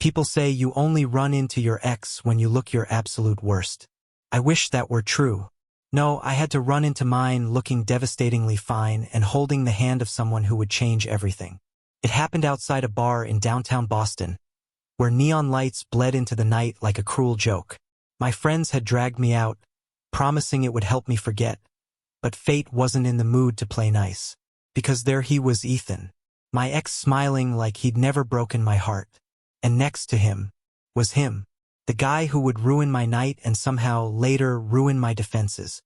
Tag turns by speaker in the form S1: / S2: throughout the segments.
S1: People say you only run into your ex when you look your absolute worst. I wish that were true. No, I had to run into mine looking devastatingly fine and holding the hand of someone who would change everything. It happened outside a bar in downtown Boston, where neon lights bled into the night like a cruel joke. My friends had dragged me out, promising it would help me forget, but fate wasn't in the mood to play nice. Because there he was, Ethan, my ex, smiling like he'd never broken my heart. And next to him was him, the guy who would ruin my night and somehow later ruin my defenses.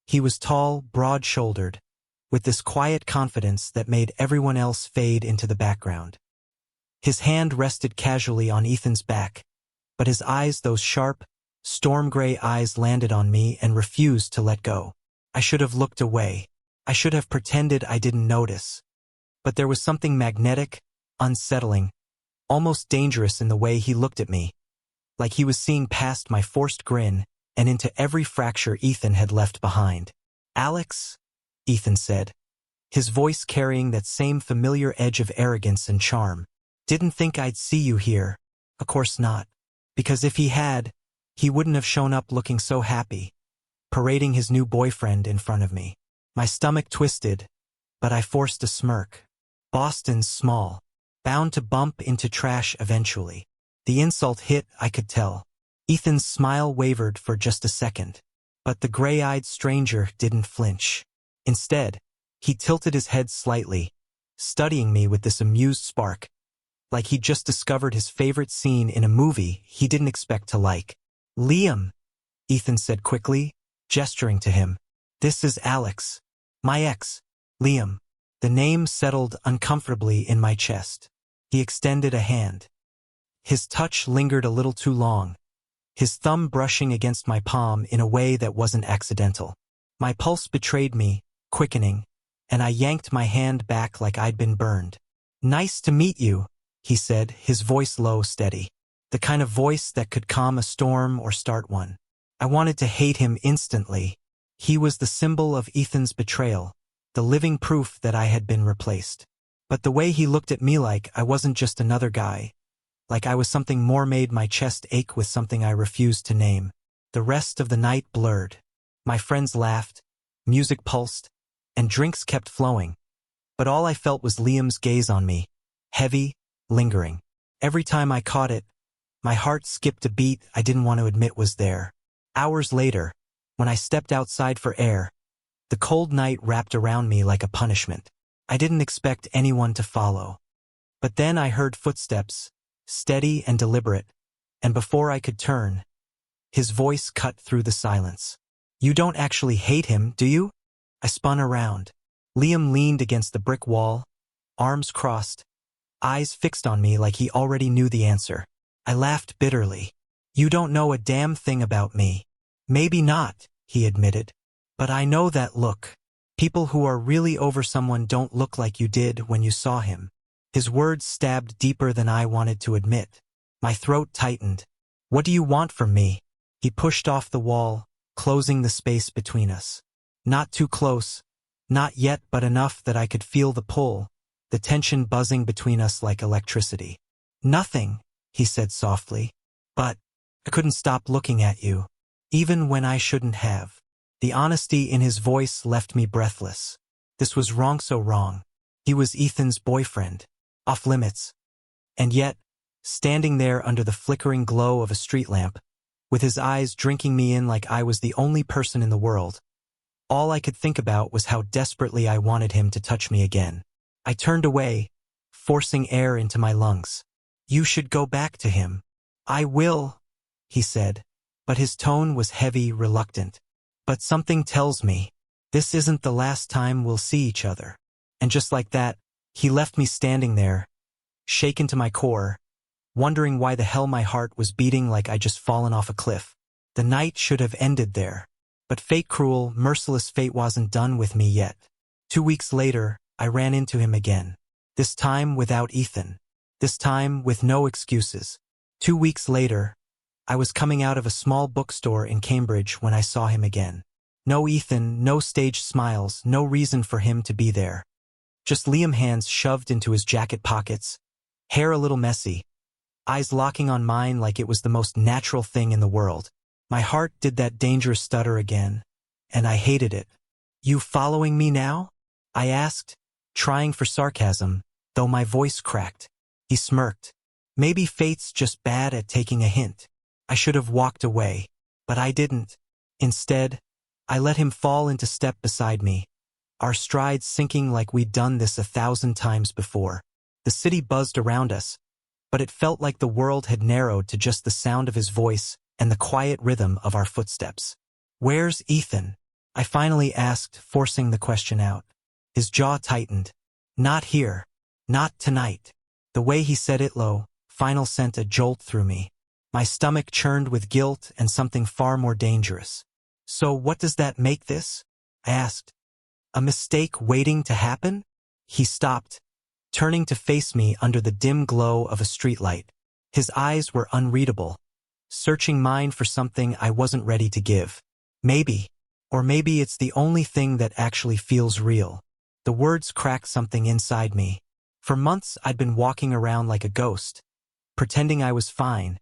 S1: He was tall, broad-shouldered, with this quiet confidence that made everyone else fade into the background. His hand rested casually on Ethan's back, but his eyes, those sharp, storm-gray eyes, landed on me and refused to let go. I should have looked away. I should have pretended I didn't notice. But there was something magnetic, unsettling, almost dangerous in the way he looked at me, like he was seeing past my forced grin and into every fracture Ethan had left behind. "Alex," Ethan said, his voice carrying that same familiar edge of arrogance and charm. "Didn't think I'd see you here." Of course not. Because if he had, he wouldn't have shown up looking so happy, parading his new boyfriend in front of me. My stomach twisted, but I forced a smirk. Boston's small, bound to bump into trash eventually. The insult hit, I could tell. Ethan's smile wavered for just a second, but the gray-eyed stranger didn't flinch. Instead, he tilted his head slightly, studying me with this amused spark, like he'd just discovered his favorite scene in a movie he didn't expect to like. "Liam," Ethan said quickly, gesturing to him. "This is Alex. My ex, Liam." The name settled uncomfortably in my chest. He extended a hand. His touch lingered a little too long, his thumb brushing against my palm in a way that wasn't accidental. My pulse betrayed me, quickening, and I yanked my hand back like I'd been burned. "Nice to meet you," he said, his voice low, steady. The kind of voice that could calm a storm or start one. I wanted to hate him instantly. He was the symbol of Ethan's betrayal, the living proof that I had been replaced. But the way he looked at me, like I wasn't just another guy, like I was something more, made my chest ache with something I refused to name. The rest of the night blurred. My friends laughed, music pulsed, and drinks kept flowing. But all I felt was Liam's gaze on me, heavy, lingering. Every time I caught it, my heart skipped a beat I didn't want to admit was there. Hours later, when I stepped outside for air, the cold night wrapped around me like a punishment. I didn't expect anyone to follow. But then I heard footsteps, steady and deliberate, and before I could turn, his voice cut through the silence. "You don't actually hate him, do you?" I spun around. Liam leaned against the brick wall, arms crossed, eyes fixed on me like he already knew the answer. I laughed bitterly. "You don't know a damn thing about me." "Maybe not," he admitted. "But I know that look. People who are really over someone don't look like you did when you saw him." His words stabbed deeper than I wanted to admit. My throat tightened. "What do you want from me?" He pushed off the wall, closing the space between us. Not too close, not yet, but enough that I could feel the pull, the tension buzzing between us like electricity. "Nothing," he said softly. "But I couldn't stop looking at you, even when I shouldn't have." The honesty in his voice left me breathless. This was wrong, so wrong. He was Ethan's boyfriend, off limits. And yet, standing there under the flickering glow of a street lamp, with his eyes drinking me in like I was the only person in the world, all I could think about was how desperately I wanted him to touch me again. I turned away, forcing air into my lungs. "You should go back to him." "I will," he said, but his tone was heavy, reluctant. "But something tells me this isn't the last time we'll see each other." And just like that, he left me standing there, shaken to my core, wondering why the hell my heart was beating like I'd just fallen off a cliff. The night should have ended there. But fate, cruel, merciless fate, wasn't done with me yet. 2 weeks later, I ran into him again. This time without Ethan. This time with no excuses. 2 weeks later, I was coming out of a small bookstore in Cambridge when I saw him again. No Ethan, no staged smiles, no reason for him to be there. Just Liam, hands shoved into his jacket pockets, hair a little messy, eyes locking on mine like it was the most natural thing in the world. My heart did that dangerous stutter again, and I hated it. "You following me now?" I asked, trying for sarcasm, though my voice cracked. He smirked. "Maybe fate's just bad at taking a hint." I should have walked away, but I didn't. Instead, I let him fall into step beside me, our strides syncing like we'd done this 1,000 times before. The city buzzed around us, but it felt like the world had narrowed to just the sound of his voice and the quiet rhythm of our footsteps. "Where's Ethan?" I finally asked, forcing the question out. His jaw tightened. "Not here. Not tonight." The way he said it sent a jolt through me. My stomach churned with guilt and something far more dangerous. "So what does that make this?" I asked. "A mistake waiting to happen?" He stopped, turning to face me under the dim glow of a streetlight. His eyes were unreadable, searching mine for something I wasn't ready to give. "Maybe. Or maybe it's the only thing that actually feels real." The words cracked something inside me. For months I'd been walking around like a ghost, pretending I was fine,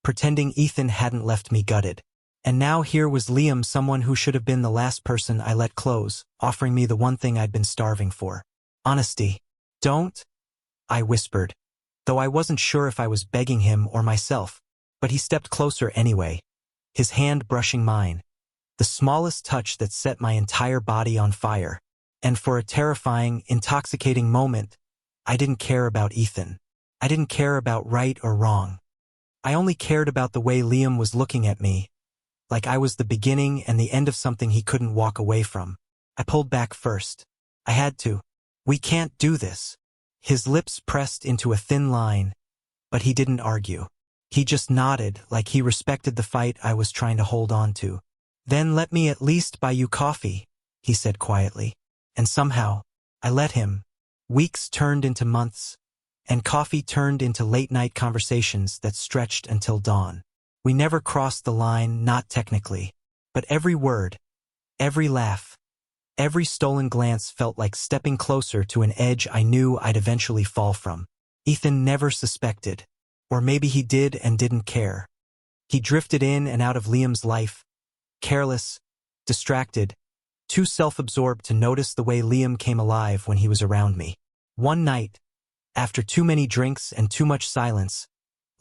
S1: pretending Ethan hadn't left me gutted. And now here was Liam, someone who should have been the last person I let close, offering me the one thing I'd been starving for. "Honesty." "Don't," I whispered, though I wasn't sure if I was begging him or myself. But he stepped closer anyway, his hand brushing mine, the smallest touch that set my entire body on fire. And for a terrifying, intoxicating moment, I didn't care about Ethan. I didn't care about right or wrong. I only cared about the way Liam was looking at me, like I was the beginning and the end of something he couldn't walk away from. I pulled back first. I had to. "We can't do this." His lips pressed into a thin line, but he didn't argue. He just nodded like he respected the fight I was trying to hold on to. "Then let me at least buy you coffee," he said quietly. And somehow, I let him. Weeks turned into months, and coffee turned into late-night conversations that stretched until dawn. We never crossed the line, not technically, but every word, every laugh, every stolen glance felt like stepping closer to an edge I knew I'd eventually fall from. Ethan never suspected, or maybe he did and didn't care. He drifted in and out of Liam's life, careless, distracted, too self-absorbed to notice the way Liam came alive when he was around me. One night, after too many drinks and too much silence,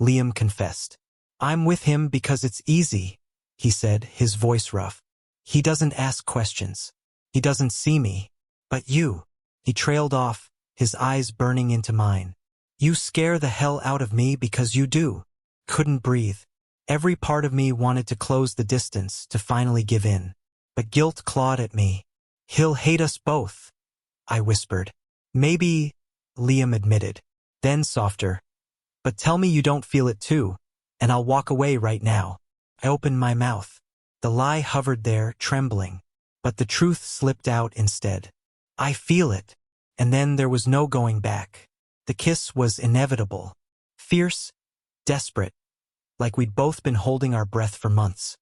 S1: Liam confessed. "I'm with him because it's easy," he said, his voice rough. "He doesn't ask questions. He doesn't see me. But you," he trailed off, his eyes burning into mine. "You scare the hell out of me because you do." Couldn't breathe. Every part of me wanted to close the distance, to finally give in. But guilt clawed at me. "He'll hate us both," I whispered. "Maybe," Liam admitted. Then softer. "But tell me you don't feel it too, and I'll walk away right now." I opened my mouth. The lie hovered there, trembling, but the truth slipped out instead. "I feel it." And then there was no going back. The kiss was inevitable. Fierce, desperate, like we'd both been holding our breath for months.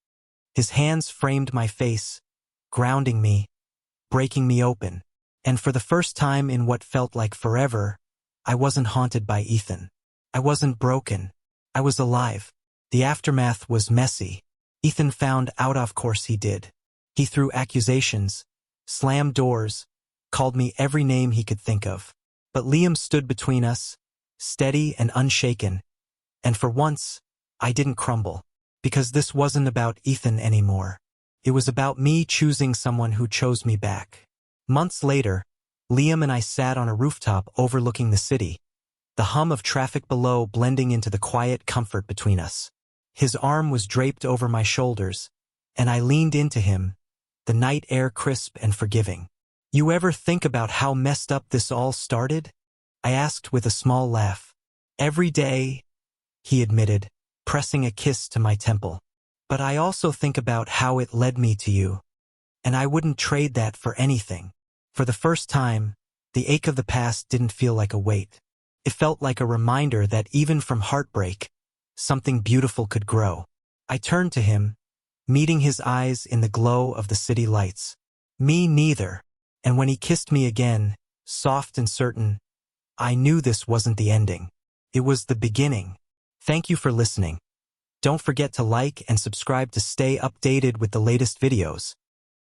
S1: His hands framed my face, grounding me, breaking me open. And for the first time in what felt like forever, I wasn't haunted by Ethan. I wasn't broken. I was alive. The aftermath was messy. Ethan found out, of course he did. He threw accusations, slammed doors, called me every name he could think of. But Liam stood between us, steady and unshaken. And for once, I didn't crumble. Because this wasn't about Ethan anymore. It was about me choosing someone who chose me back. Months later, Liam and I sat on a rooftop overlooking the city, the hum of traffic below blending into the quiet comfort between us. His arm was draped over my shoulders, and I leaned into him, the night air crisp and forgiving. "You ever think about how messed up this all started?" I asked with a small laugh. "Every day," he admitted, pressing a kiss to my temple. "But I also think about how it led me to you. And I wouldn't trade that for anything." For the first time, the ache of the past didn't feel like a weight. It felt like a reminder that even from heartbreak, something beautiful could grow. I turned to him, meeting his eyes in the glow of the city lights. "Me neither." And when he kissed me again, soft and certain, I knew this wasn't the ending. It was the beginning. Thank you for listening. Don't forget to like and subscribe to stay updated with the latest videos.